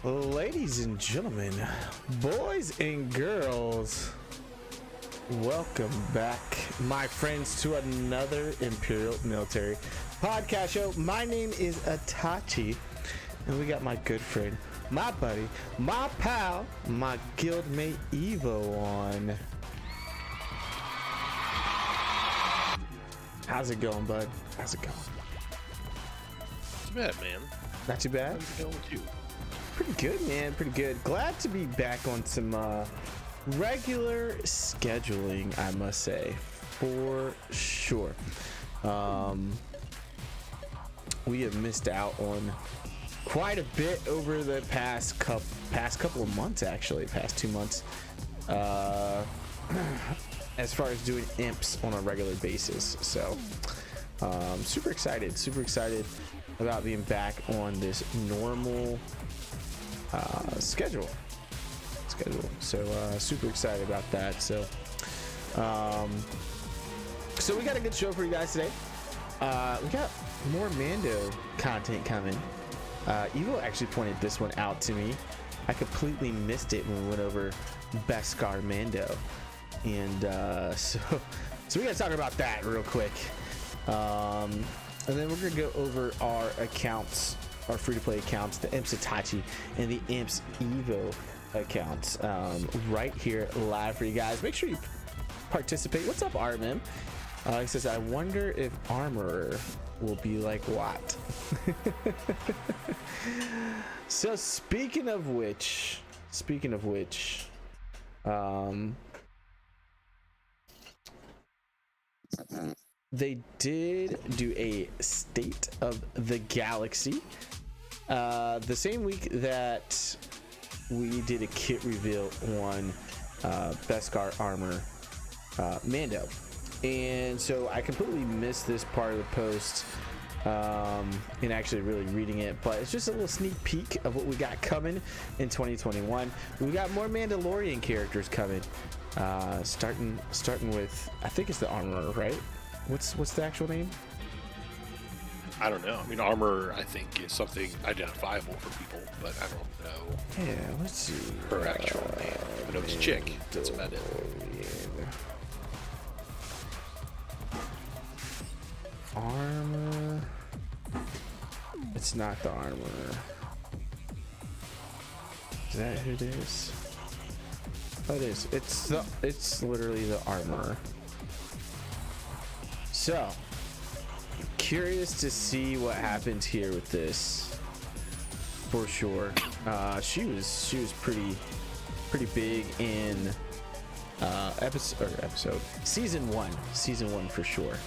Ladies and gentlemen, boys and girls, welcome back, my friends, to another Imperial Military Podcast Show. My name is Itachi, and we got my good friend, my buddy, my pal, my guildmate Evo on. How's it going, bud? How's it going? Not too bad, man. Not too bad? How's it going with you? Pretty good, man. Pretty good. Glad to be back on some regular scheduling, I must say, for sure. We have missed out on quite a bit over the past couple of months, actually, past 2 months, as far as doing IMPS on a regular basis. So, super excited about being back on this normal schedule. So super excited about that. So we got a good show for you guys today. We got more Mando content coming. Evo actually pointed this one out to me. I completely missed it when we went over Bescar Mando, and so we gotta talk about that real quick. And then we're gonna go over our accounts, our free-to-play accounts, the IMPS Itachi and the IMPS Evo accounts, right here live for you guys. Make sure you participate. What's up, RMM? He says, I wonder if Armorer will be like Watt. So speaking of which, they did do a State of the Galaxy the same week that we did a kit reveal on Bescar Armor Mando, and so I completely missed this part of the post in actually really reading it, but it's just a little sneak peek of what we got coming in 2021. We got more Mandalorian characters coming, starting with, I think it's the Armorer, right? What's the actual name? I don't know. I mean, armor, I think, is something identifiable for people, but I don't know. Yeah, let's see. Her actual name. I know it's chick. That's about it. Armor. It's not the Armor. Is that who it is? Oh, it is. It's literally the Armorer. So, curious to see what happens here with this, for sure. She was pretty big in episode season one for sure.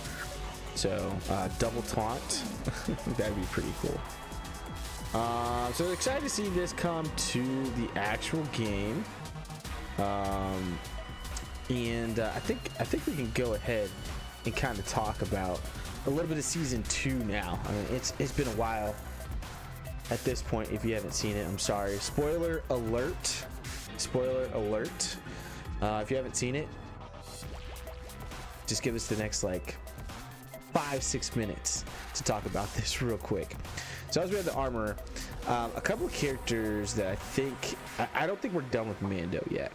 So double taunt, that'd be pretty cool. So excited to see this come to the actual game, and I think we can go ahead and kind of talk about a little bit of season 2 now. I mean, it's been a while at this point. If you haven't seen it, I'm sorry. Spoiler alert. If you haven't seen it, just give us the next like 5-6 minutes to talk about this real quick. So as we have the Armor, a couple of characters that I don't think we're done with Mando yet.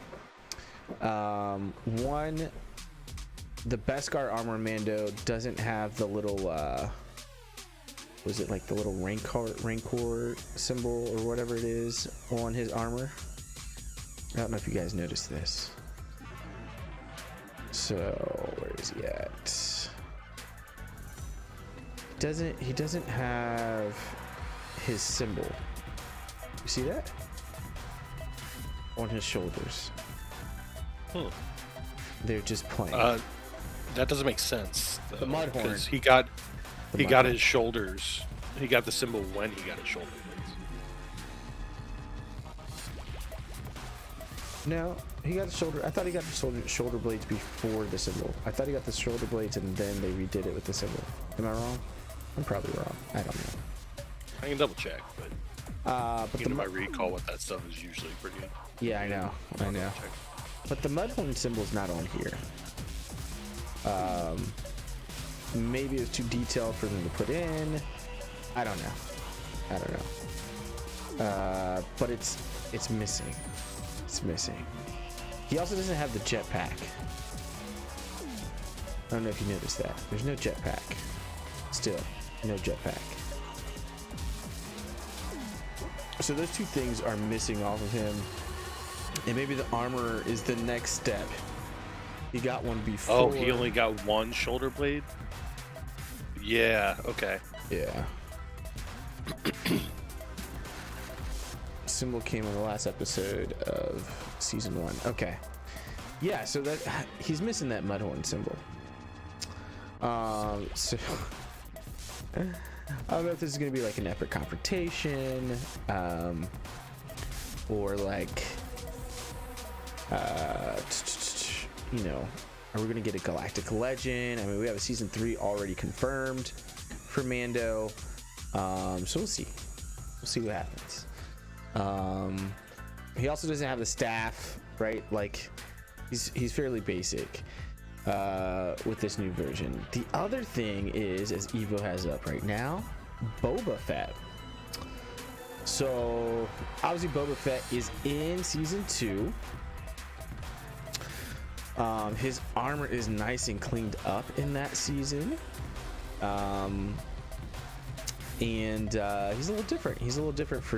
One, the Bescar Armor Mando doesn't have the little was it like the little Rancor symbol or whatever it is on his armor. I don't know if you guys noticed this. So where is he at? He doesn't have his symbol. You see that? On his shoulders. They're just plain. That doesn't make sense, though, the mud horn. because he got his shoulders. He got the symbol when he got his shoulder blades. No, he got the shoulder. I thought he got the shoulder blades before the symbol. I thought he got the shoulder blades and then they redid it with the symbol. Am I wrong? I'm probably wrong. I don't know. I can double check, but But you know, I recall what that stuff is usually pretty. Yeah, I know. But the mudhorn symbol's not on here. Maybe it's too detailed for them to put in. I don't know. but it's missing. It's missing. He also doesn't have the jetpack. I don't know if you noticed that. There's no jetpack. Still, no jetpack. So those two things are missing off of him. And maybe the armor is the next step. He got one before. Oh, he only got one shoulder blade? Yeah, okay. Yeah. Symbol came in the last episode of season 1. Okay. Yeah, so that he's missing that Mudhorn symbol. So I don't know if this is gonna be like an epic confrontation, or like, you know, are we gonna get a galactic legend? I mean, we have a season 3 already confirmed for Mando, so we'll see. We'll see what happens. He also doesn't have the staff, right? Like, he's fairly basic with this new version. The other thing is, as Evo has up right now, Boba Fett. So obviously Boba Fett is in season 2. His armor is nice and cleaned up in that season. And he's a little different. He's a little different for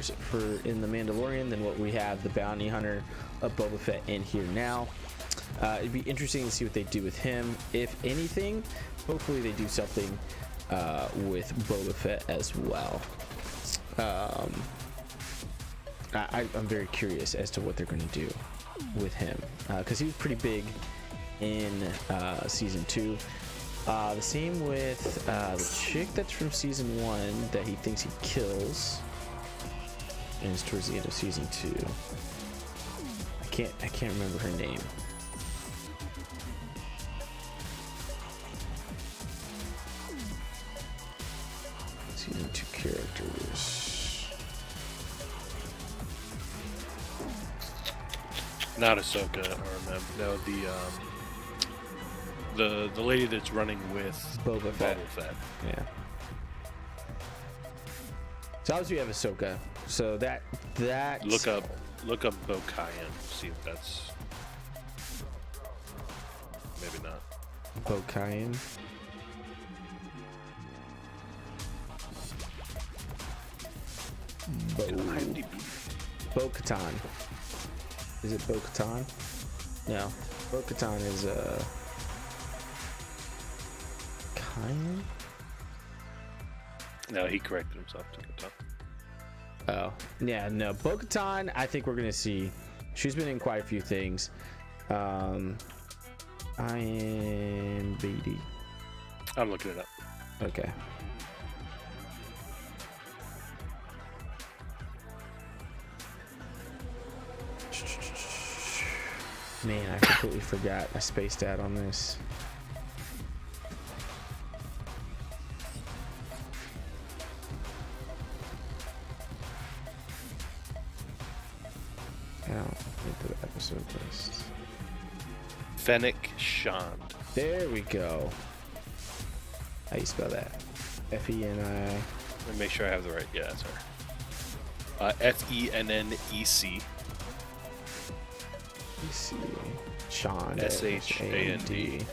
in the Mandalorian than what we have the bounty hunter of Boba Fett in here now. It'd be interesting to see what they do with him. If anything, hopefully they do something with Boba Fett as well. I'm very curious as to what they're going to do with him, because he was pretty big in season 2. The same with the chick that's from season 1 that he thinks he kills, and it's towards the end of season 2. I can't remember her name. Season 2 characters. Not Ahsoka, or no, the lady that's running with Boba Fett. Yeah. So obviously we have Ahsoka. So that look up Bo-Katan, see if that's maybe not. Bo-Katan. Bo-Katan. Is it Bo-Katan? No. Bo-Katan is Kyan? No, he corrected himself. Oh, yeah, no. Bo-Katan, I think we're gonna see. She's been in quite a few things. IMBD. I'm looking it up. Okay. Man, I completely forgot. I spaced out on this. Now, into the episode list. Fennec Shand. There we go. How you spell that? Fenni. Let me make sure I have the right. Yeah, that's her. Fennec. Shand. Shand.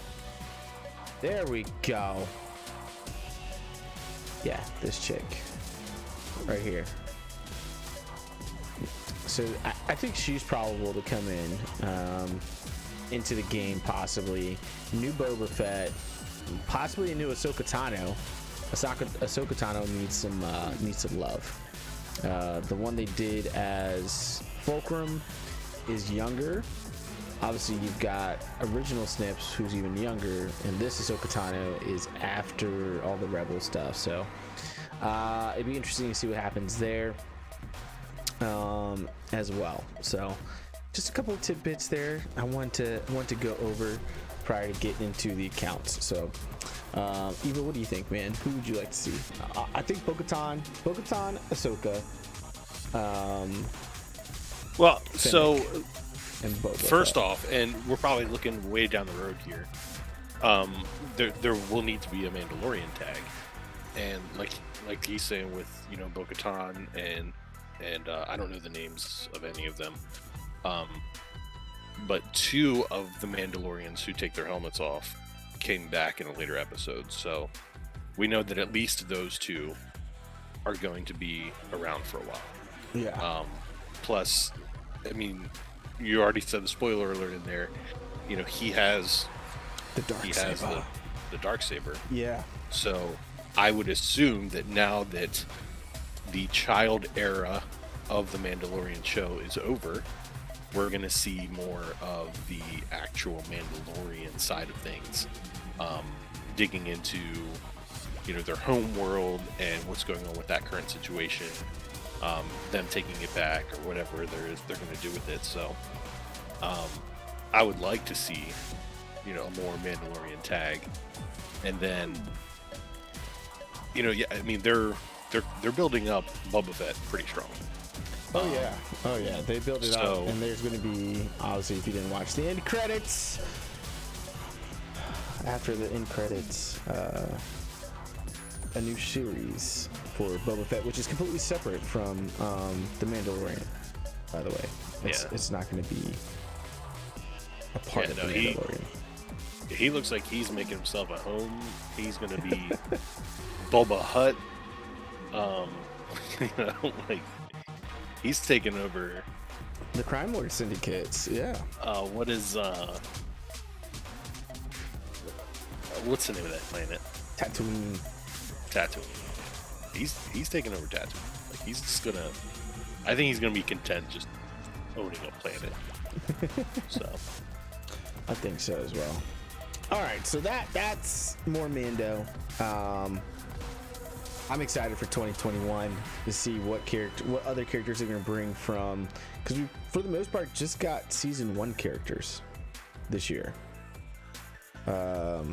There we go. Yeah, this chick. Right here. So I think she's probable to come in into the game, possibly. New Boba Fett, possibly a new Ahsoka Tano. Ahsoka Tano needs some love. The one they did as Fulcrum is younger. Obviously, you've got original Snips, who's even younger, and this Ahsoka Tano is after all the Rebel stuff. So it'd be interesting to see what happens there as well. So just a couple of tidbits there I want to go over prior to getting into the accounts. So Eva, what do you think, man? Who would you like to see? I think Bo-Katan, Ahsoka. Well, Fennec. so first Fett. off, and we're probably looking way down the road here. There will need to be a Mandalorian tag, and like he's saying with Bo-Katan and and I don't know the names of any of them. But 2 of the Mandalorians who take their helmets off came back in a later episode, so we know that at least those 2 are going to be around for a while. Yeah. Plus, I mean, you already said the spoiler alert in there. You know, he has The Darksaber. The Darksaber. Yeah. So I would assume that now that the child era of the Mandalorian show is over, we're going to see more of the actual Mandalorian side of things, digging into, you know, their home world and what's going on with that current situation, them taking it back or whatever they're going to do with it. So I would like to see, you know, a more Mandalorian tag, and then, you know, yeah, I mean they're building up Boba Fett pretty strong. Oh yeah, they built it up, and there's going to be, obviously, if you didn't watch the end credits, after the end credits, a new series for Boba Fett, which is completely separate from the Mandalorian. By the way, it's not going to be a part of the Mandalorian. He looks like he's making himself a home. He's going to be Boba Hutt. You know, like, he's taking over the crime lord syndicates. Yeah. What's the name of that planet? Tatooine. He's taking over Tatooine. Like, he's just gonna. I think he's gonna be content just owning a planet. So. I think so as well. All right, so that's more Mando. I'm excited for 2021 to see what other characters they're going to bring from, because we, for the most part, just got season 1 characters this year. Not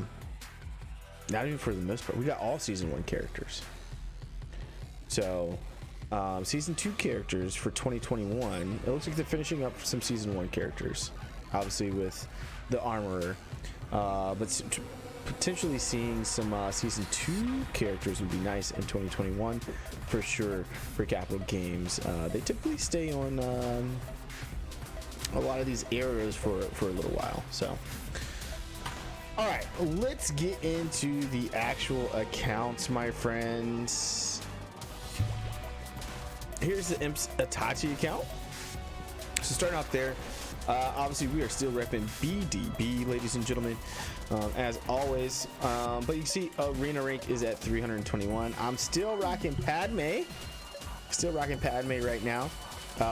even for the most part, we got all season 1 characters. So, season 2 characters for 2021. It looks like they're finishing up some season 1 characters, obviously with the Armorer, but potentially seeing some season 2 characters would be nice in 2021 for sure for Capital Games. They typically stay on a lot of these eras for a little while. So, all right, let's get into the actual accounts, my friends. Here's the IMPS Itachi account. So starting off there, obviously we are still repping BDB, ladies and gentlemen, as always. But you can see arena rank is at 321. I'm still rocking Padme. Right now.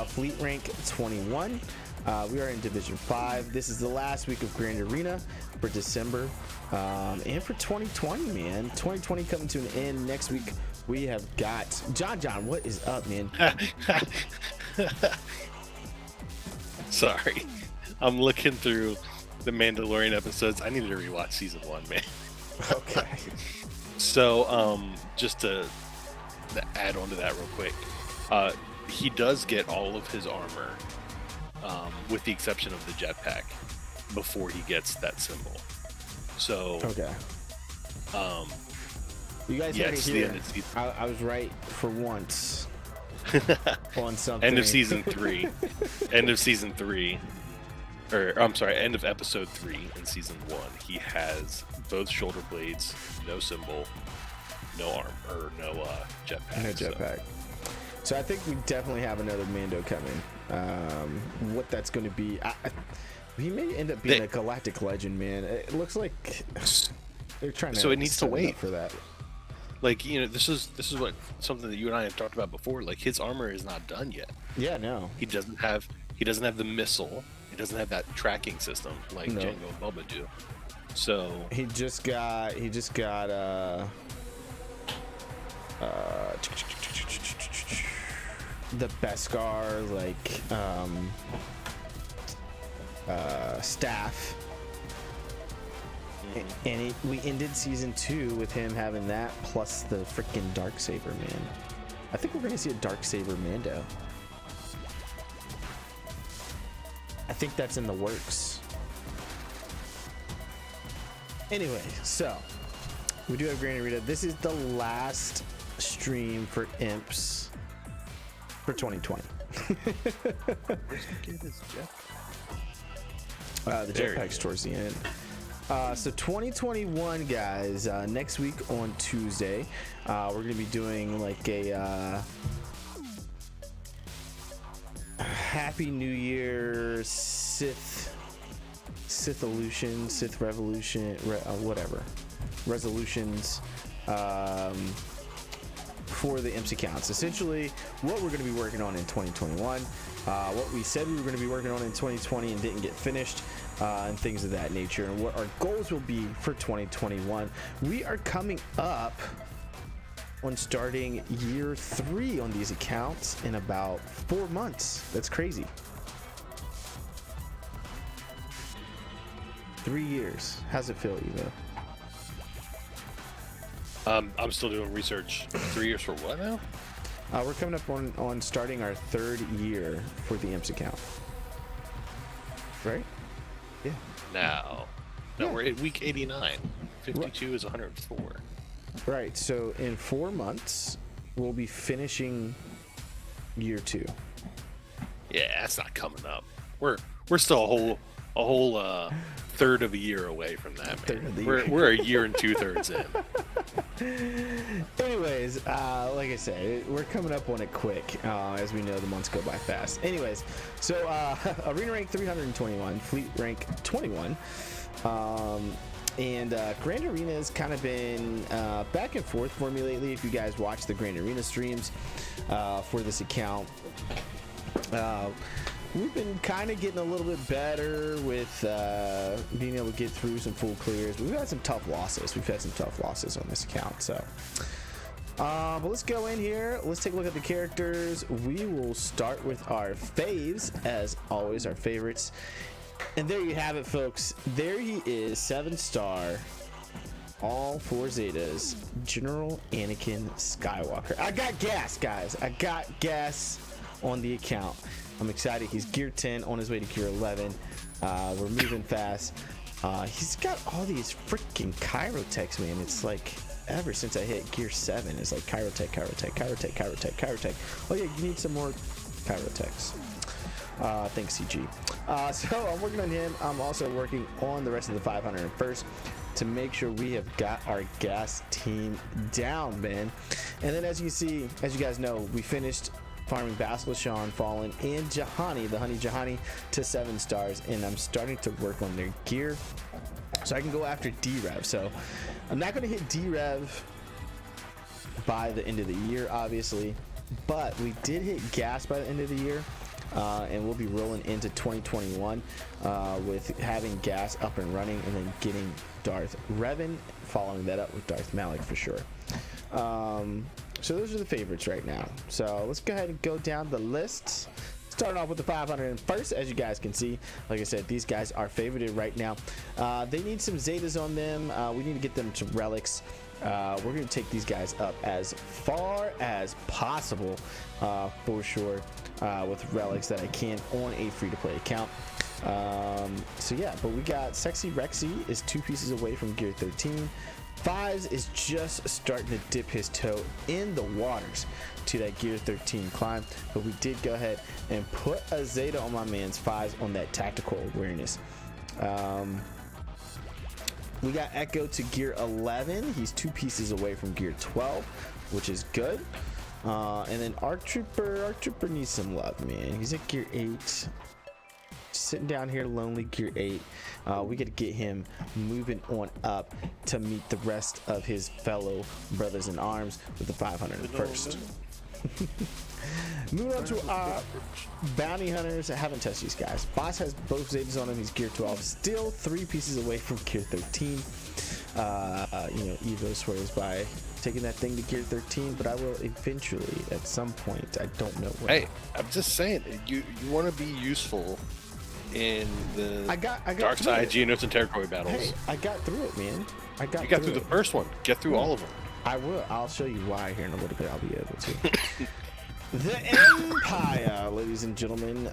Fleet rank 21. We are in Division 5. This is the last week of Grand Arena for December. And for 2020, man. 2020 coming to an end. Next week, we have got... John, what is up, man? Sorry. I'm looking through the Mandalorian episodes. I needed to rewatch season 1, man. Okay. So, just to add on to that real quick, he does get all of his armor, with the exception of the jetpack, before he gets that symbol. So, okay. You guys heard it here. I was right for once. On something. End of season 3. End of season 3. Or, I'm sorry, end of episode 3 in season 1. He has both shoulder blades, no symbol, no arm, or no jetpack. No jetpack. So I think we definitely have another Mando coming. What that's going to be, he may end up being a galactic legend, man. It looks like they're trying to. So it needs to wait for that. Like, you know, this is what something that you and I have talked about before. Like, his armor is not done yet. Yeah, no. He doesn't have the missile. He doesn't have that tracking system like Jango and Boba do. So he just got the Bescar staff. And we ended season 2 with him having that plus the freaking Darksaber, man. I think we're going to see a Darksaber Mando. I think that's in the works. Anyway, so we do have Grand Arena. This is the last stream for IMPS for 2020. Where's he get his jet? The jetpack's towards the end. So 2021, guys, next week on Tuesday, we're going to be doing like a Happy New Year Sith Revolution, whatever, resolutions for the IMPS accounts. Essentially, what we're going to be working on in 2021, what we said we were going to be working on in 2020 and didn't get finished, and things of that nature, and what our goals will be for 2021. We are coming up on starting year 3 on these accounts in about 4 months. That's crazy. 3 years. How's it feel, Evo? I'm still doing research. 3 years for what now? We're coming up on starting our 3rd year for the IMPS account. Right? Yeah. No, Yeah. we're at week 89. 52 is 104. Right. So in 4 months, we'll be finishing year 2. Yeah, that's not coming up. We're still a whole third of a year away from that, man. We're a year and 2/3 in. Anyways, like I said, we're coming up on it quick. As we know, the months go by fast. Anyways, so Arena rank 321, Fleet rank 21. And Grand Arena has kind of been back and forth for me lately. If you guys watch the Grand Arena streams for this account, we've been kind of getting a little bit better with being able to get through some full clears. We've had some tough losses. On this account. So, but let's go in here. Let's take a look at the characters. We will start with our faves, as always, our favorites. And there you have it, folks. There he is, 7-star, all 4 Zetas, General Anakin Skywalker. I got gas, guys. I got gas on the account. I'm excited. He's gear 10 on his way to gear 11. We're moving fast. He's got all these freaking Chirotechs, man. It's like ever since I hit gear 7, it's like Chirotech. Oh yeah, you need some more Chirotechs. Thanks, CG. So I'm working on him. I'm also working on the rest of the 501st to make sure we have got our gas team down, man. And then as you guys know, we finished farming Basilisk, Fallen, and Jahani, the Honey Jahani, to 7 stars, and I'm starting to work on their gear so I can go after D-Rev. So I'm not going to hit D-Rev by the end of the year, obviously, but we did hit gas by the end of the year. And we'll be rolling into 2021 with having gas up and running, and then getting Darth Revan, following that up with Darth Malak for sure. So those are the favorites right now. So let's go ahead and go down the list. Starting off with the 501st, as you guys can see. Like I said, these guys are favorited right now. They need some Zetas on them. We need to get them some relics. We're going to take these guys up as far as possible, for sure, with relics that I can on a free-to-play account. So yeah, but we got Sexy Rexy is 2 pieces away from gear 13. Fives is just starting to dip his toe in the waters to that gear 13 climb, but we did go ahead and put a Zeta on my man's Fives on that tactical awareness. We got Echo to gear 11. He's 2 pieces away from gear 12, which is good. And then Arc Trooper needs some love, man. He's at gear 8. Sitting down here lonely, gear 8. We got to get him moving on up to meet the rest of his fellow brothers in arms with the 501st. Moving on to our bounty hunters. I haven't touched these guys. Boss has both Zetas on him. He's gear 12. Still 3 pieces away from gear 13. Evo swears by taking that thing to gear 13, but I will eventually at some point. I don't know when. Hey, I'm just saying, you want to be useful in the dark side Geonosis and territory battles. Hey, I got through it, man. You got through the first one. Get through all of them. I will. I'll show you why here in a little bit. I'll be able to. The Empire, ladies and gentlemen.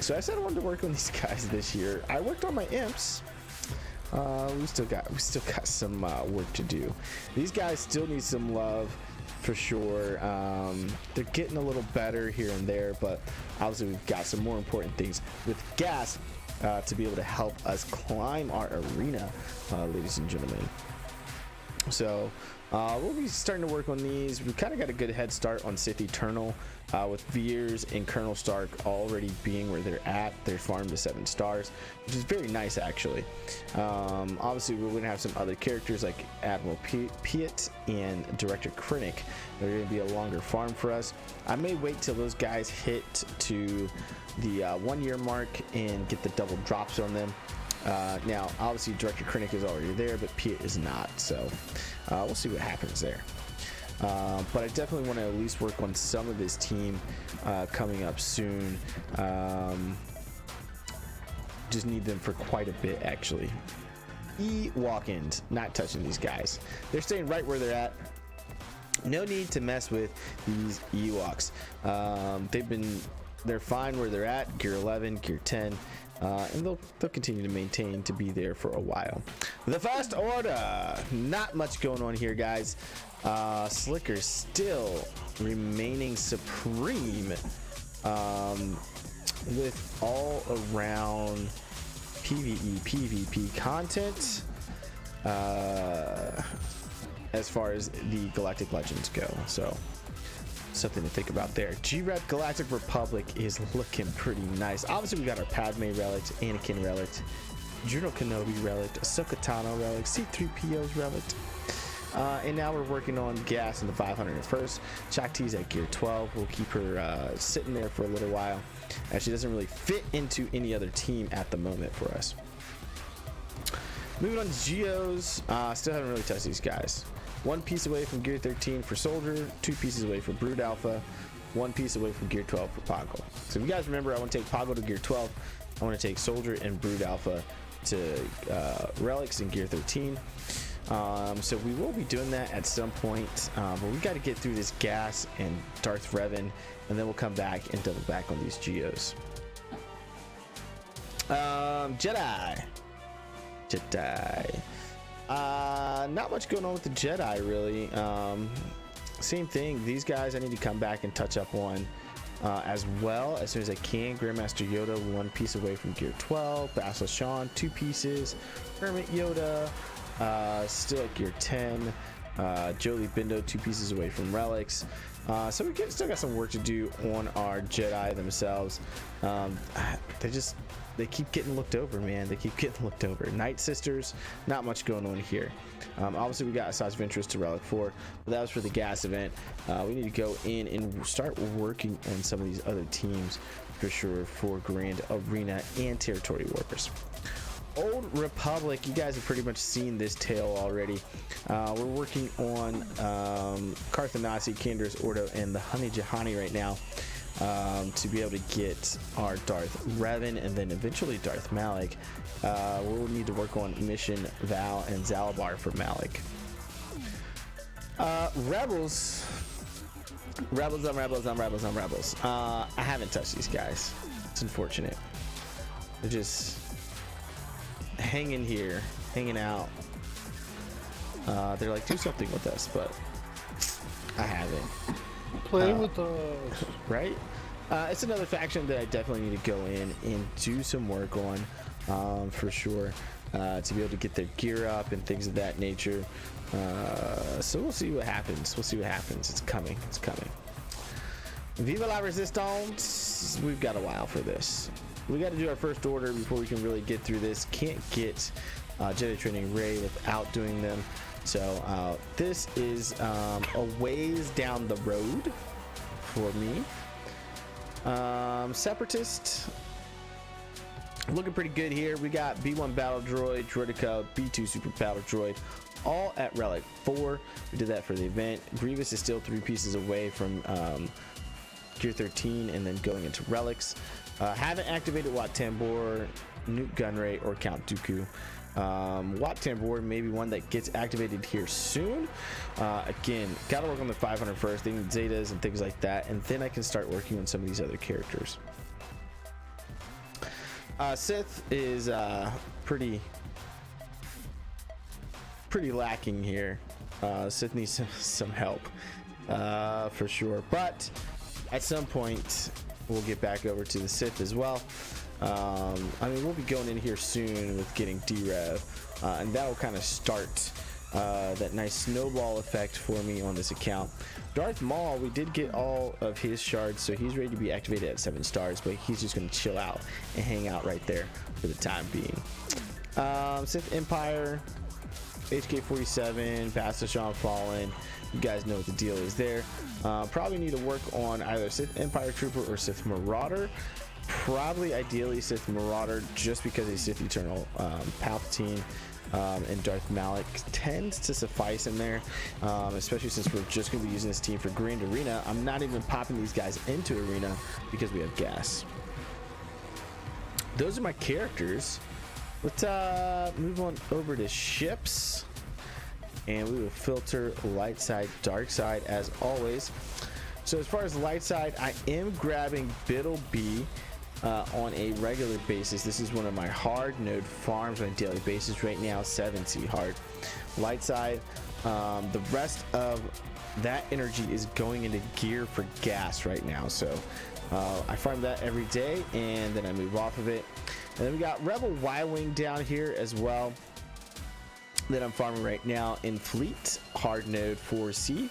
So I said I wanted to work on these guys this year. I worked on my imps. we still got some work to do. These guys still need some love for sure. They're getting a little better here and there, but obviously we've got some more important things with gas to be able to help us climb our arena, ladies and gentlemen. So we'll be starting to work on these. We've kind of got a good head start on Sith Eternal with Veers and Colonel Stark already being where they're at. They're farmed to 7 stars, which is very nice actually. Obviously we're going to have some other characters like Admiral Piet and Director Krennic. They're going to be a longer farm for us. I may wait till those guys hit to the 1 year mark and get the double drops on them. Now obviously Director Krennic is already there, but Piet is not, so we'll see what happens there. But I definitely want to at least work on some of this team coming up soon. Just need them for quite a bit actually. Walk-ins, not touching these guys. They're staying right where they're at. No need to mess with these Ewoks. They're fine where they're at, gear 11, gear 10. And they'll continue to maintain to be there for a while. The First Order, not much going on here, guys. Slicker still remaining supreme with all around PvE, PvP content as far as the Galactic Legends go. So something to think about there. G-Rep Galactic Republic is looking pretty nice. Obviously we got our Padme relic, Anakin relic, Juno Kenobi relic, Ahsoka Tano relic, C-3PO's relic, and now we're working on gas in the 501st. Shakti's at gear 12. We'll keep her sitting there for a little while as she doesn't really fit into any other team at the moment for us. Moving on to Geos, still haven't really touched these guys. 1 piece away from gear 13 for Soldier, 2 pieces away for Brood Alpha, 1 piece away from gear 12 for Poggle. So if you guys remember, I want to take Poggle to gear 12. I want to take Soldier and Brood Alpha to Relics in gear 13. So we will be doing that at some point, but we got to get through this gas and Darth Revan, and then we'll come back and double back on these Geos. Jedi. Not much going on with the Jedi really. Same thing, these guys I need to come back and touch up on as well as soon as I can. Grandmaster Yoda 1 piece away from gear 12, Bastila Shan 2 pieces, Hermit Yoda still at gear 10, Jolie Bindo 2 pieces away from relics. So we still got some work to do on our Jedi themselves. They keep getting looked over, man. They keep getting looked over. Night Sisters, not much going on here. Obviously, we got a size of interest to Relic 4, but that was for the gas event. We need to go in and start working on some of these other teams for sure for Grand Arena and Territory Wars. Old Republic, you guys have pretty much seen this tale already. We're working on Karthanasi, Canderous Ordo, and the Honey Jahani right now. To be able to get our Darth Revan and then eventually Darth Malak. We'll need to work on Mission Val and Zalabar for Malak. Rebels. I haven't touched these guys. It's unfortunate. They're just hanging here, hanging out. They're like, do something with us, but I haven't. Play with us, right? It's another faction that I definitely need to go in and do some work on for sure, to be able to get their gear up and things of that nature. So we'll see what happens. It's coming. Viva la Resistance. We've got a while for this. We got to do our first order before we can really get through this. Can't get Jedi Training Ray without doing them. So this is a ways down the road for me. Separatist looking pretty good here. We got B1 Battle Droid, Droideka, B2 Super Battle Droid, all at Relic 4. We did that for the event. Grievous is still 3 pieces away from Gear 13 and then going into Relics. Haven't activated Wat Tambor, Newt Gunray, or Count Dooku. Wat Tambor maybe one that gets activated here soon. Again, gotta work on the 500 first. They need Zetas and things like that, and then I can start working on some of these other characters. Sith is pretty pretty lacking here. Sith needs some help for sure. But at some point, we'll get back over to the Sith as well. I mean, we'll be going in here soon with getting D-Rev, and that will kind of start that nice snowball effect for me on this account. Darth Maul, we did get all of his shards, so he's ready to be activated at 7 stars, but he's just going to chill out and hang out right there for the time being. Sith Empire, HK-47, Pastor Sean Fallen. You guys know what the deal is there. Probably need to work on either Sith Empire Trooper or Sith Marauder. Probably ideally Sith Marauder, just because a Sith Eternal Palpatine and Darth Malak tends to suffice in there, especially since we're just going to be using this team for Grand Arena. I'm not even popping these guys into Arena because we have gas. Those are my characters. Let's move on over to ships, and we will filter light side, dark side as always. So as far as light side, I am grabbing Bittleby on a regular basis. This is one of my hard node farms on a daily basis right now, 7C hard. Light side, the rest of that energy is going into gear for gas right now. So I farm that every day, and then I move off of it. And then we got Rebel Y-Wing down here as well that I'm farming right now in fleet, hard node 4C.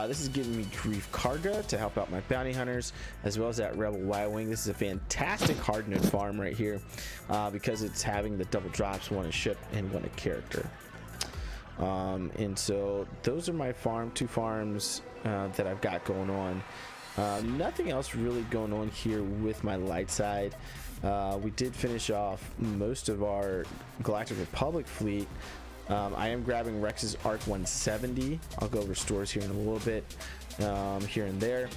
This is giving me Grief Karga to help out my bounty hunters, as well as that Rebel Y-Wing. This is a fantastic hard node farm right here because it's having the double drops, one a ship and one a character. And so those are my two farms that I've got going on. Nothing else really going on here with my light side. We did finish off most of our Galactic Republic fleet. I am grabbing Rex's Arc 170. I'll go over stores here in a little bit, here and there.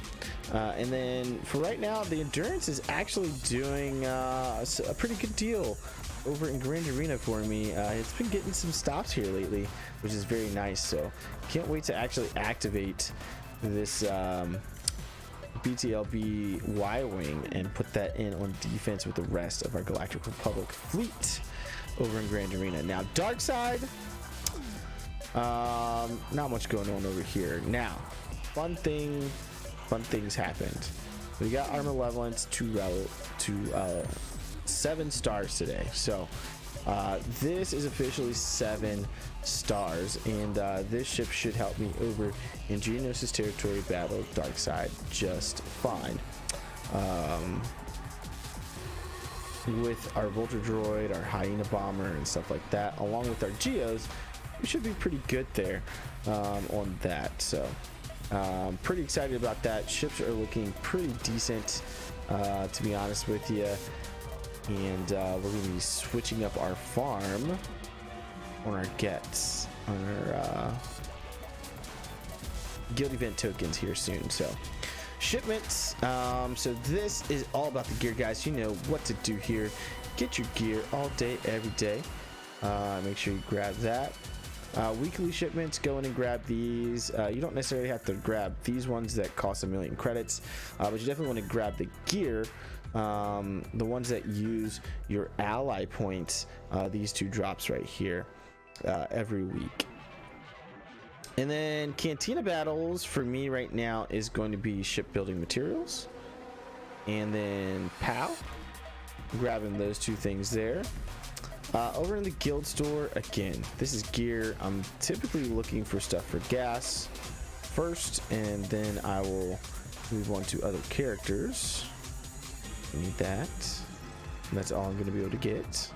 And then for right now, the Endurance is actually doing a pretty good deal over in Grand Arena for me. It's been getting some stops here lately, which is very nice. So can't wait to actually activate this BTLB Y-Wing and put that in on defense with the rest of our Galactic Republic fleet over in Grand Arena. Now dark side, not much going on over here. Now fun things happened. We got our malevolence to 7 stars today. So this is officially 7 stars, and this ship should help me over in Geonosis territory battle dark side just fine. With our Vulture Droid, our Hyena Bomber, and stuff like that, along with our Geos, we should be pretty good there on that. So pretty excited about that. Ships are looking pretty decent, to be honest with you. And we're going to be switching up our farm on our gets, on our guild event tokens here soon. So shipments, so this is all about the gear, guys. You know what to do here. Get your gear all day every day. Make sure you grab that. Weekly shipments, go in and grab these. You don't necessarily have to grab these ones that cost 1,000,000 credits, but you definitely want to grab the gear, the ones that use your ally points, these 2 drops right here, every week. And then Cantina battles for me right now is going to be shipbuilding materials, and then POW, grabbing those 2 things there. Over in the guild store, again, this is gear. I'm typically looking for stuff for gas first, and then I will move on to other characters. Need that. And that's all I'm going to be able to get.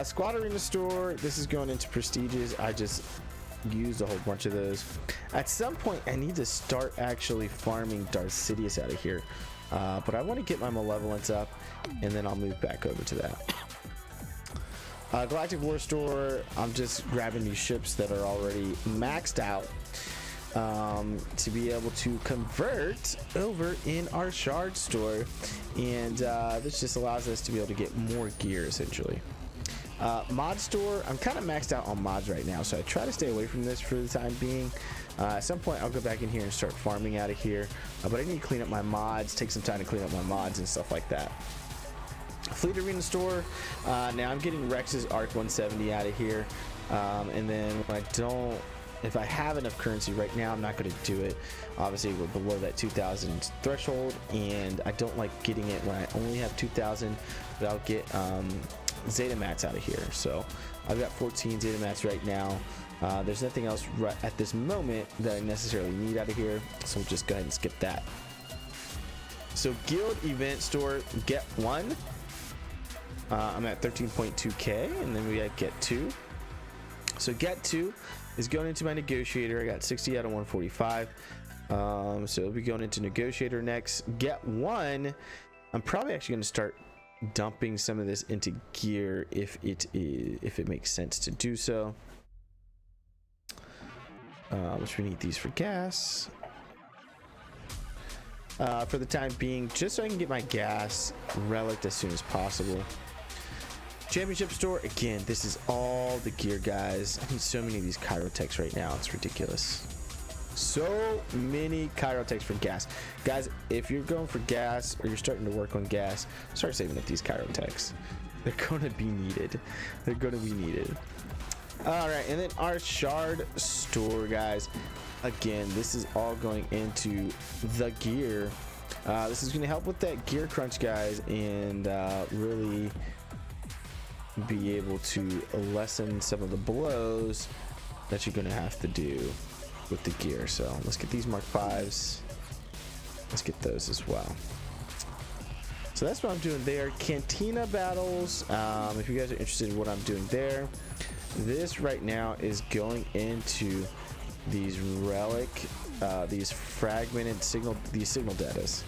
Squad Arena store, this is going into prestiges. I just used a whole bunch of those. At some point, I need to start actually farming Darth Sidious out of here. But I want to get my malevolence up, and then I'll move back over to that. Galactic War Store, I'm just grabbing these ships that are already maxed out to be able to convert over in our shard store, and this just allows us to be able to get more gear essentially. Mod store, I'm kind of maxed out on mods right now, so I try to stay away from this for the time being. At some point I'll go back in here and start farming out of here, but I need to clean up my mods, take some time to clean up my mods and stuff like that. Fleet Arena store. Now I'm getting Rex's Arc 170 out of here. And then when if I have enough currency right now, I'm not going to do it. Obviously, we're below that 2,000 threshold, and I don't like getting it when I only have 2,000, but I'll get Zeta Mats out of here. So I've got 14 Zeta Mats right now. There's nothing else right at this moment that I necessarily need out of here, so we'll just go ahead and skip that. So guild event store, get 1. I'm at 13.2k, and then we got get 2. So get 2 is going into my negotiator. I got 60 out of 145. So it'll be going into negotiator next. Get 1. I'm probably actually going to start dumping some of this into gear if it makes sense to do so. Which we need these for gas. For the time being, just so I can get my gas relic as soon as possible. Championship store, again, this is all the gear, guys. I need so many of these Chirotechs right now. It's ridiculous. So many Chirotechs for gas. Guys, if you're going for gas or you're starting to work on gas, start saving up these Chirotechs. They're going to be needed. They're going to be needed. All right, and then our shard store, guys. Again, this is all going into the gear. This is going to help with that gear crunch, guys, and really be able to lessen some of the blows that you're going to have to do with the gear. So let's get these Mark 5s. Let's get those as well. So that's what I'm doing there. Cantina battles. If you guys are interested in what I'm doing there, this right now is going into these relic, these fragmented signal, these signal datas,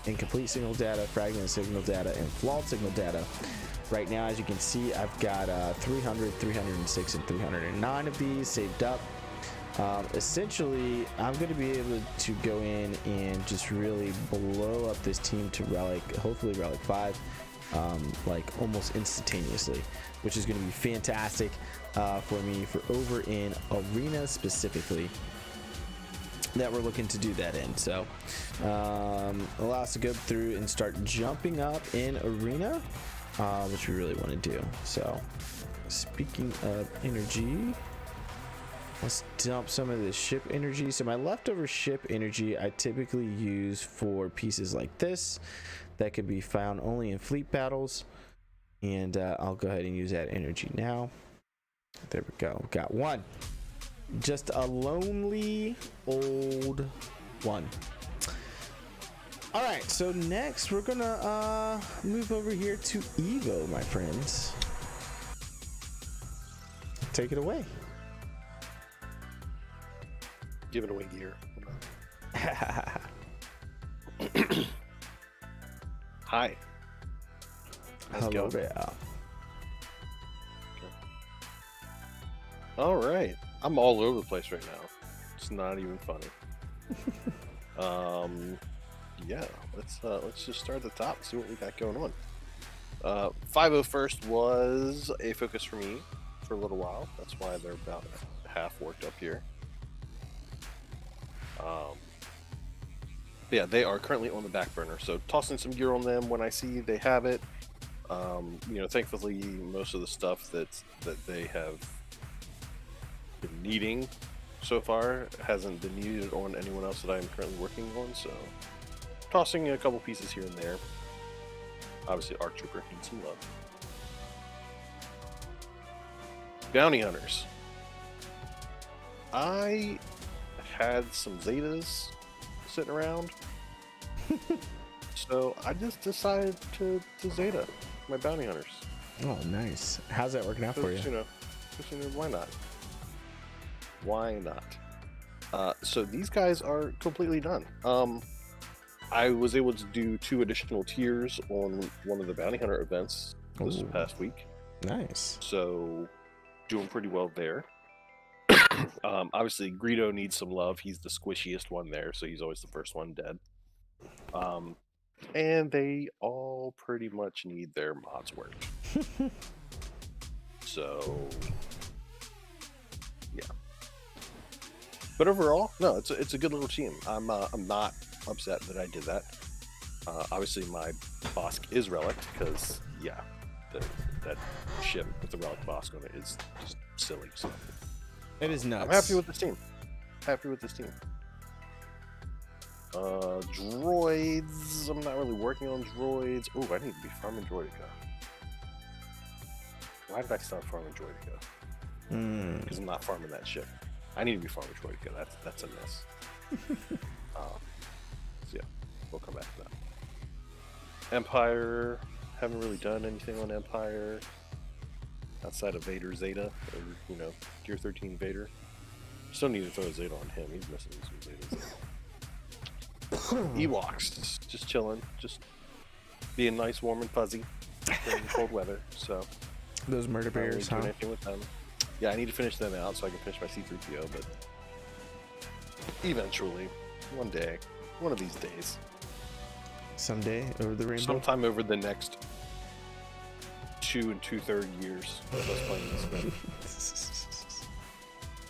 incomplete signal data, fragmented signal data, and flawed signal data. Right now, as you can see, I've got 300, 306, and 309 of these saved up. Essentially, I'm going to be able to go in and just really blow up this team to relic, hopefully relic 5, like almost instantaneously, which is going to be fantastic for me for over in arena specifically that we're looking to do that in. So allow us to go through and start jumping up in arena, which we really want to do. So speaking of energy, let's dump some of this ship energy. So my leftover ship energy I typically use for pieces like this that could be found only in fleet battles, and I'll go ahead and use that energy now. There we go. Got 1. Just a lonely old 1. All right, so next we're gonna move over here to Evo, my friends. Take it away. Giving away gear. Hi. Hello there. All right, I'm all over the place right now. It's not even funny. Yeah, let's just start at the top and see what we got going on. 501st was a focus for me for a little while. That's why they're about half worked up here. Yeah, they are currently on the back burner, so tossing some gear on them when I see they have it. You know, thankfully most of the stuff that they have been needing so far hasn't been needed on anyone else that I'm currently working on, so tossing a couple pieces here and there. Obviously Arc Trooper needs some love. Bounty Hunters. I had some Zetas sitting around, so I just decided to Zeta my Bounty Hunters. Oh, nice. How's that working out for you? You know, why not? Why not? So these guys are completely done. I was able to do 2 additional tiers on one of the Bounty Hunter events this past week. Nice. So doing pretty well there. Obviously Greedo needs some love. He's the squishiest one there, so he's always the first one dead. And they all pretty much need their mods worked. So yeah. But overall, no, it's a good little team. I'm not upset that I did that. Obviously, my Bosk is relic because that ship with the relic Bosk on it is just silly. So It is nuts. I'm happy with this team. Droids. I'm not really working on droids. Oh, I need to be farming Droidica. Why did I stop farming Droidica? Because I'm not farming that ship. I need to be farming Droidica. That's a mess. So yeah, we'll come back to that. Empire. Haven't really done anything on Empire outside of Vader Zeta, or Gear 13 Vader. Still need to throw a Zeta on him. He's missing some Zetas. Ewoks, just chilling, just being nice, warm, and fuzzy in cold weather. So Those murder bears, doing huh? anything with them. Yeah, I need to finish them out so I can finish my C-3PO, but eventually, one day, one of these days, Someday over the rainbow. sometime over the next 2 2/3 years of us playing this game.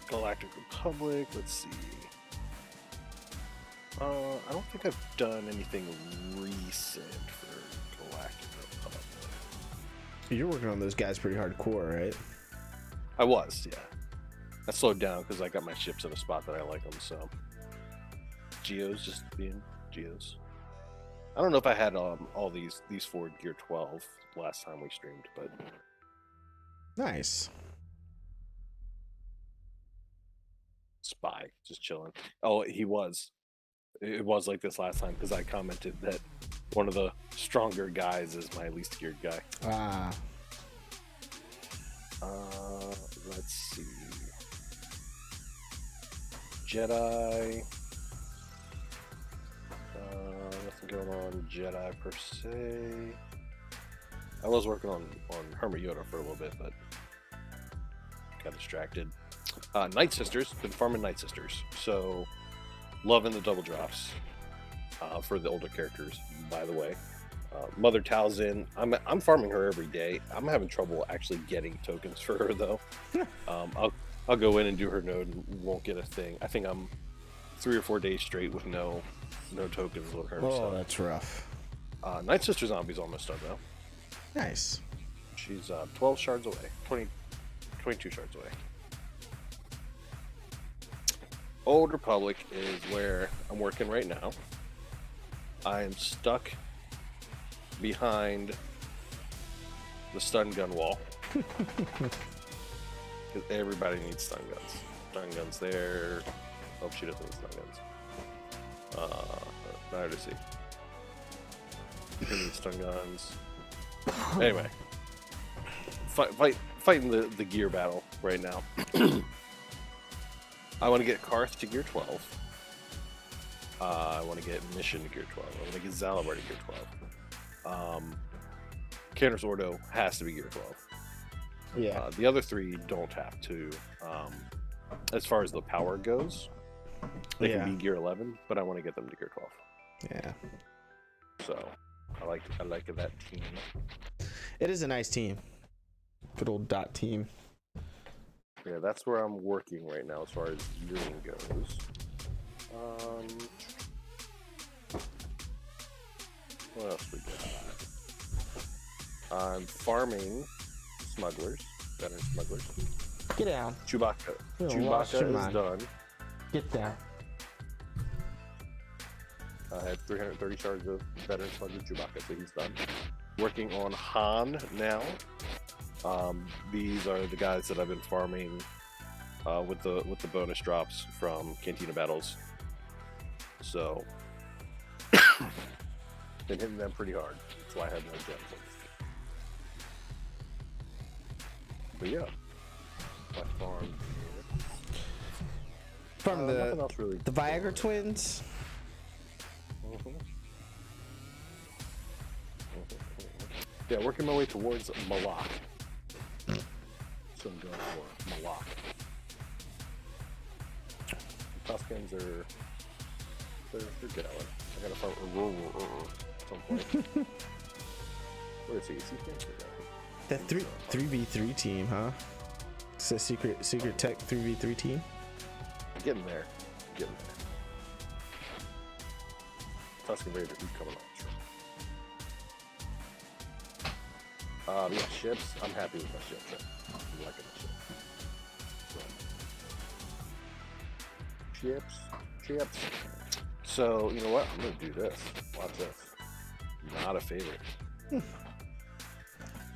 Galactic Republic, let's see. I don't think I've done anything recent for Galactic Republic. You're working on those guys pretty hardcore, right? I was, yeah. I slowed down because I got my ships in a spot that I like them, so. Geos just being Geos. I don't know if I had all these for Gear 12 last time we streamed, but Nice. Spy, just chilling. Oh, he was. It was like this last time because I commented that one of the stronger guys is my least geared guy. Ah. Let's see. Jedi. Nothing going on Jedi per se. I was working on Herma Yoda for a little bit, but got distracted. Night Sisters, been farming Night Sisters, so loving the double drops for the older characters. By the way, Mother Talzin, I'm farming her every day. I'm having trouble actually getting tokens for her though. I'll go in and do her node and won't get a thing. I think I'm 3 or 4 days straight with no tokens with her. Oh, so. that's rough. Night Sister Zombie's almost done though. Nice. She's 12 shards away, 22 shards away. Old Republic is where I'm working right now. I am stuck behind the stun gun wall. Because everybody needs stun guns. Stun guns there. Oh, she doesn't need stun guns. Neither does he. Who needs stun guns? Anyway. Fighting the gear battle right now. I want to get Karth to Gear 12. I want to get Mission to Gear 12. I want to get Zalabar to Gear 12. Candace Ordo has to be Gear 12. Yeah. The other 3 don't have to. As far as the power goes, they can be Gear 11, but I want to get them to Gear 12. Yeah. So I like that team. It is a nice team. Good old dot team. Yeah, that's where I'm working right now as far as gearing goes. What else we got? I'm farming smugglers, veteran smugglers. Get down. Chewbacca. You lost Chewbacca your is mind. done. Get down. I had 330 shards of veteran smuggler Chewbacca, so he's done. Working on Han now. These are the guys that I've been farming with the bonus drops from Cantina battles. So been hitting them pretty hard. That's why I have no gems. But yeah, my farm here. From Nothing else really. the Viagra twins. Yeah, working my way towards Malak. So I'm going for Malak. Tuskens are they're good at it. I gotta fight at some point. Where is he? Is he here? That 3v3 team, huh? It's a secret tech 3v3 team. Getting there. Tusken Raider, who's coming on? Yeah, ships. I'm happy with my ships. I'm liking the ships. Ships. So, you know what? I'm going to do this. Watch this. Not a favorite.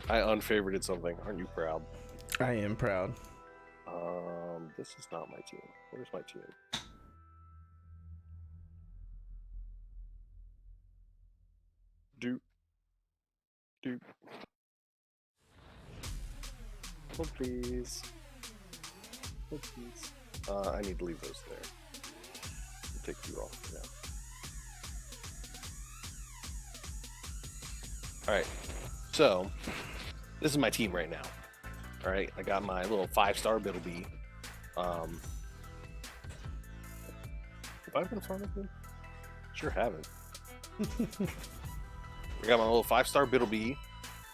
I unfavorited something. Aren't you proud? I am proud. This is not my team. Where's my team? Doop. Doop. Oh, please. Oh, please. I need to leave those there. I'll take you off for now. Alright. So, this is my team right now. Alright, I got my little 5-star Biddleby. Have I been fun with him? Sure haven't. I got my little 5-star Biddleby,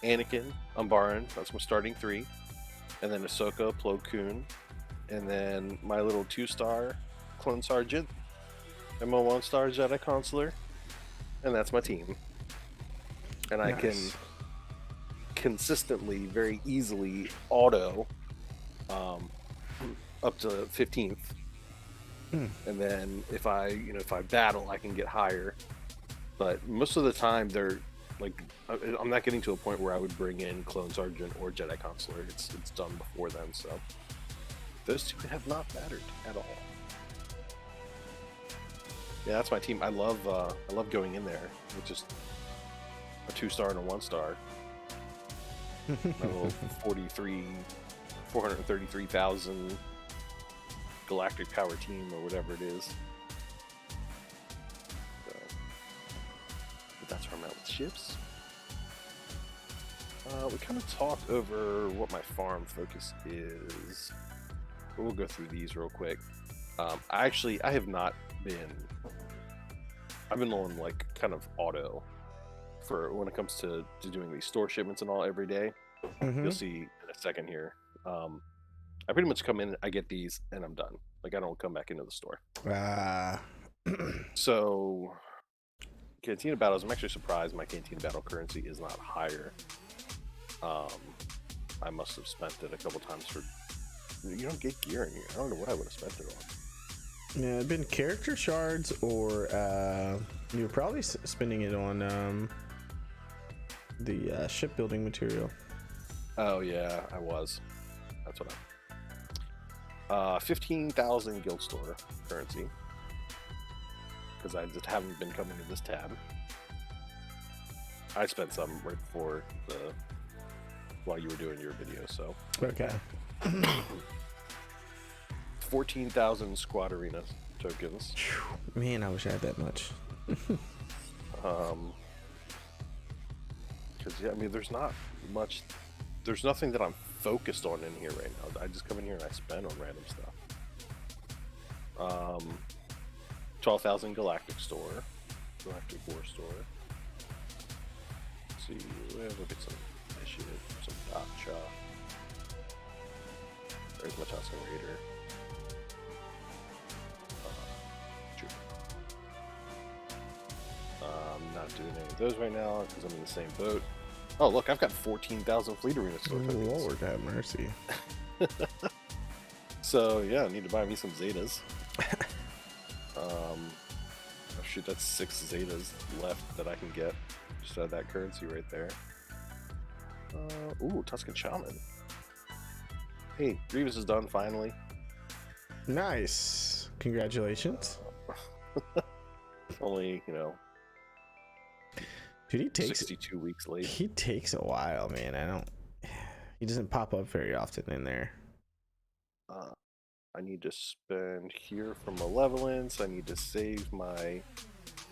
Anakin, Umbaran, that's my starting 3. And then Ahsoka, Plo Koon. And then my little 2-star Clone Sergeant. And my 1-star Jedi Consular. And that's my team. And nice. I can consistently, very easily auto up to 15th. And then if I battle, I can get higher. But most of the time, they're like, I'm not getting to a point where I would bring in Clone Sergeant or Jedi Consular. It's done before then, so those two have not mattered at all. Yeah, that's my team. I love going in there with just a 2-star and a 1-star. My little 433,000 galactic power team or whatever it is. So, but that's where I'm at with ships. We kind of talked over what my farm focus is. But we'll go through these real quick. I have not been. I've been on like kind of auto for when it comes to doing these store shipments and all every day. You'll see in a second here. I pretty much come in, I get these, and I'm done. Like, I don't come back into the store. So, Cantina Battles, I'm actually surprised my Cantina Battle currency is not higher. I must have spent it a couple times for... You don't get gear in here. I don't know what I would have spent it on. Yeah, it'd been character shards, or you were probably spending it on the shipbuilding material. Oh, yeah, I was. That's what 15,000 guild store currency, because I just haven't been coming to this tab. I spent some right before while you were doing your video, so okay. 14,000 squad arena tokens. Man, I wish I had that much. Because yeah, I mean, there's not much. There's nothing that I'm focused on in here right now. I just come in here and I spend on random stuff. 12,000 Galactic Store. Galactic War Store. Let's see, we'll look at some initiative, some gotcha. There's my Tusken Raider. I'm not doing any of those right now because I'm in the same boat. Oh, look, I've got 14,000 Fleet Arena Store tokens. Lord have mercy. So, yeah, I need to buy me some Zetas. Oh, shoot, that's 6 Zetas left that I can get. Just add that currency right there. Ooh, Tusken Shaman. Hey, Grievous is done, finally. Nice. Congratulations. Only, Dude, he takes 62 weeks late. He takes a while, man. He doesn't pop up very often in there. I need to spend here for malevolence. I need to save my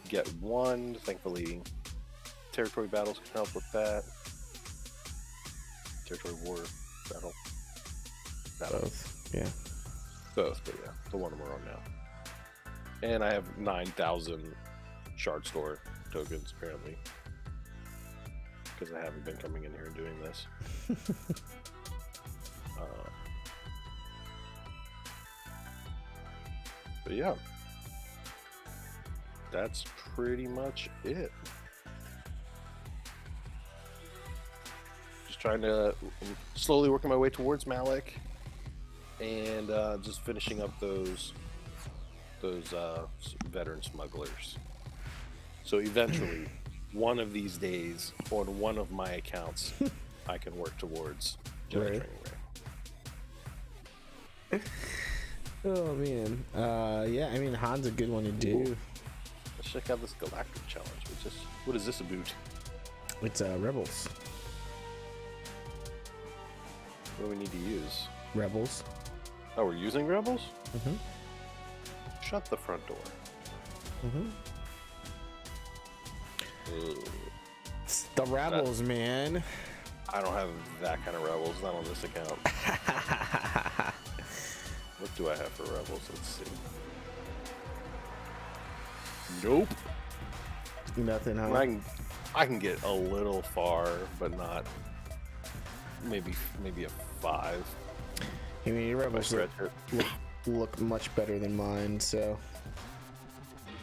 get 1. Thankfully, territory battles can help with that. Territory war battle. Both, yeah. Both, but yeah, the one we're on now. And I have 9,000 shard store tokens apparently, because I haven't been coming in here and doing this. But yeah, that's pretty much it. Just just trying to slowly working my way towards Malik, and just finishing up those veteran smugglers. So eventually, one of these days, on one of my accounts, I can work towards Jedi training rank. Oh man, yeah. I mean, Han's a good one to do. Ooh. Let's check out this Galactic Challenge. What is this about? It's Rebels. What do we need to use? Rebels. Oh, we're using Rebels? Mm-hmm. Shut the front door. Mm-hmm. Ugh. It's the Rebels, man. I don't have that kind of Rebels, not on this account. What do I have for Rebels? Let's see. Nope. Nothing, huh? I can get a little far, but not maybe a 5. I mean, your Rebels look much better than mine, so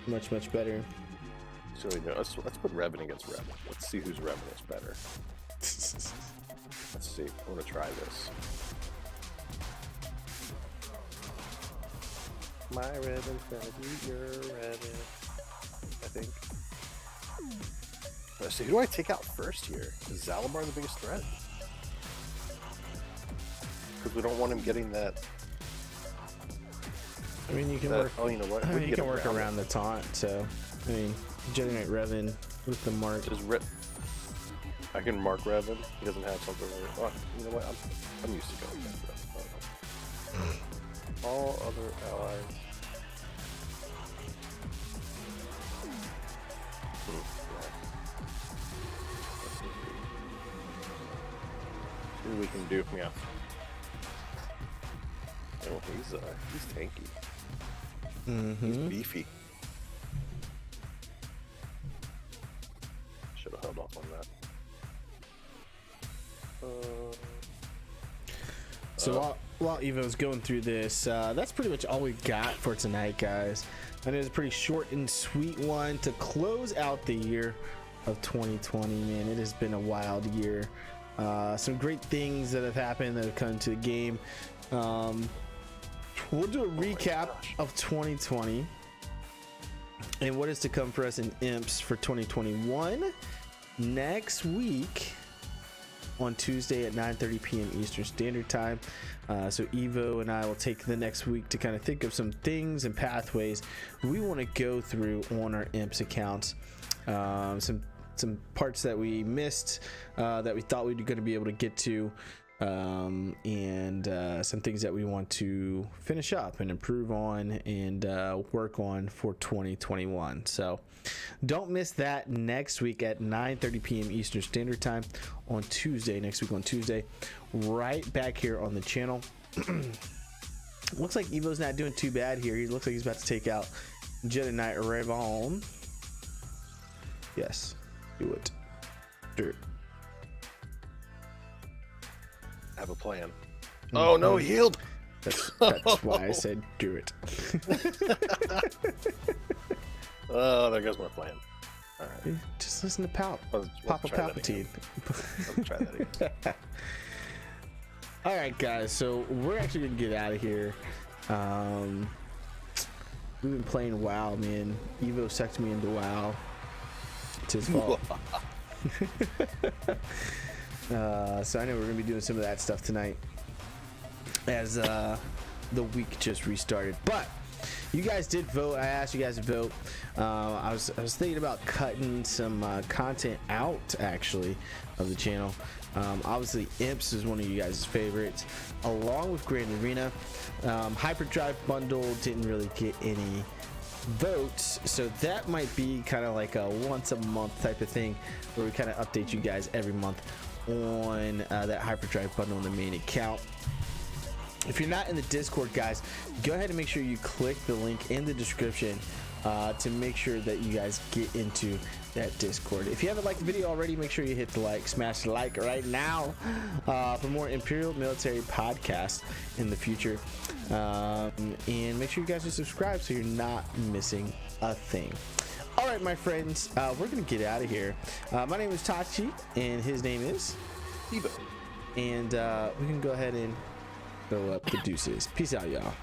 much better. So let's put Revan against Revan. Let's see whose Revan is better. Let's see. I want to try this. My Revan's gonna be your Revan, I think. Let's see. Who do I take out first here? Is Zalabar the biggest threat? Because we don't want him getting that. I mean, you can work. Oh, you know what? I mean, you can work around the taunt. So, I mean, generate Revan with the mark. I can mark Revan. He doesn't have something. Oh, you know what? I'm used to going against Revan. All other allies. See what we can do. Yeah. Oh, he's tanky. Mm-hmm. He's beefy. Should have held off on that. So while Evo's going through this, that's pretty much all we've got for tonight, guys. And it was a pretty short and sweet one to close out the year of 2020. Man, it has been a wild year. Some great things that have happened that have come to the game. We'll do a recap of 2020 and what is to come for us in IMPS for 2021 next week on Tuesday at 9:30 p.m. Eastern Standard Time. So Evo and I will take the next week to kind of think of some things and pathways we want to go through on our IMPS accounts. Some parts that we missed that we thought we were going to be able to get to, and some things that we want to finish up and improve on and work on for 2021. So don't miss that next week at 9:30 p.m. Eastern Standard Time on Tuesday, next week on Tuesday, right back here on the channel. Looks like Evo's not doing too bad here. He looks like he's about to take out Jedi Knight Revan. Yes, do it. Do it. Have a plan. Oh no, he healed. That's why I said do it. Oh, there goes my plan. All right. Just listen to Papa Palpatine. Let's try that again. All right, guys. So we're actually gonna get out of here. We've been playing WoW, man. Evo sucked me into WoW. It's his fault. So I know we're gonna be doing some of that stuff tonight as the week just restarted. But you guys did vote. I asked you guys to vote. I was thinking about cutting some content out actually of the channel. Obviously IMPS is one of you guys' favorites, along with Grand Arena. Hyperdrive bundle didn't really get any votes, so that might be kind of like a once a month type of thing where we kind of update you guys every month on that Hyperdrive bundle on the main account. If you're not in the Discord, guys, go ahead and make sure you click the link in the description to make sure that you guys get into that Discord. If you haven't liked the video already, make sure you hit the like, smash the like right now for more Imperial Military Podcasts in the future. And make sure you guys are subscribed so you're not missing a thing. All right, my friends, we're going to get out of here. My name is Itachi, and his name is Evo. And we can go ahead and throw up the deuces. Peace out, y'all.